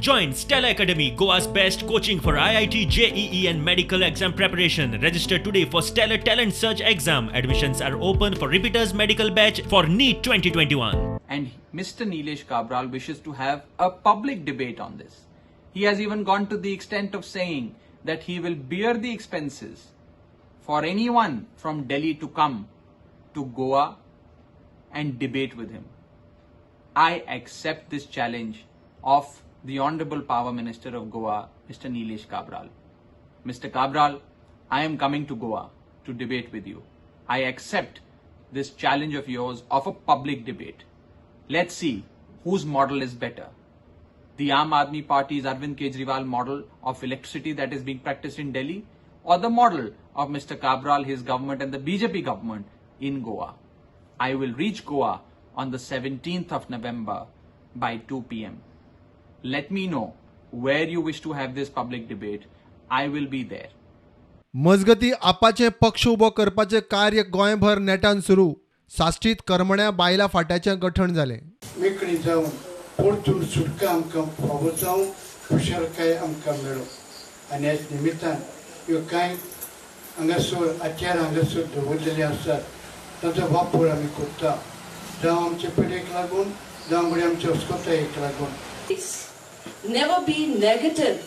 Join Stella Academy, Goa's best coaching for IIT, JEE and medical exam preparation. Register today for Stellar Talent Search exam. Admissions are open for repeaters medical batch for NEET 2021. And Mr. Nilesh Cabral wishes to have a public debate on this. He has even gone to the extent of saying that he will bear the expenses for anyone from Delhi to come to Goa and debate with him. I accept this challenge of the Honorable Power Minister of Goa, Mr. Nilesh Cabral. Mr. Cabral, I am coming to Goa to debate with you. I accept this challenge of yours of a public debate. Let's see whose model is better. The Aam Aadmi Party's Arvind Kejriwal model of electricity that is being practiced in Delhi, or the model of Mr. Cabral, his government and the BJP government in Goa. I will reach Goa on the 17th of November by 2 p.m. Let me know where you wish to have this public debate. I will be there. मजगती आपाचे पक्ष उबो करपाचे कार्य गोंयभर नेटान सुरू. साश्टीत करमण्या बायला फाट्याचे गठण जाले. मेकळी जावन परतून सुटका आमकां फावो जावन खुशालकाय आमकां मेळो. आनी ह्याच निमित्तान ह्यो कांय हांगासर आचार हांगासर दवरलेले आसात ताचो वापर आमी करता. जावं आमचे पिडेक लागून जावं बरी आमच्या अस्कोतायेक लागून. Never be negative,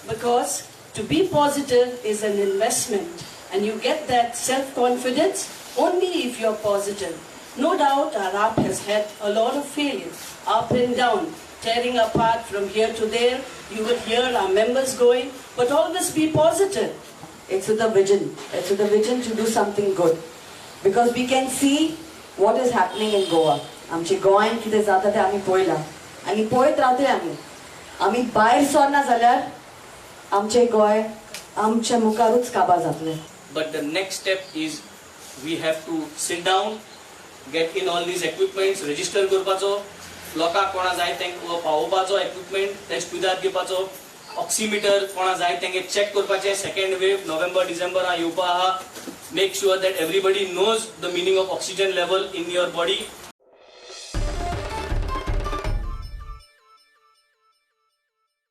because to be positive is an investment and you get that self-confidence only if you're positive. No doubt our app has had a lot of failures, up and down, tearing apart from here to there. You will hear our members going, but always be positive. It's with a vision. It's with a vision to do something good. Because we can see what is happening in Goa. आमचे गोंयान कितें जाता तें आमी पळयलां आनी पळयत रावतले आमी भायर सरना जाल्यार आमचे गोंय आमच्या मुखारूच काबार जातलें. But the next step is we have to sit down, get in all these equipments, register करपाचो, लोकांक कोणा जाय तांकां पावोवपाचो equipment, test पिदार घेवपाचो, ऑक्सिमीटर कोणा जाय तांगे चेक करपाचें. सेकंड वेव नोव्हेंबर डिसेंबर येवपा आहा. Make sure that everybody knows the meaning of oxygen level in your body.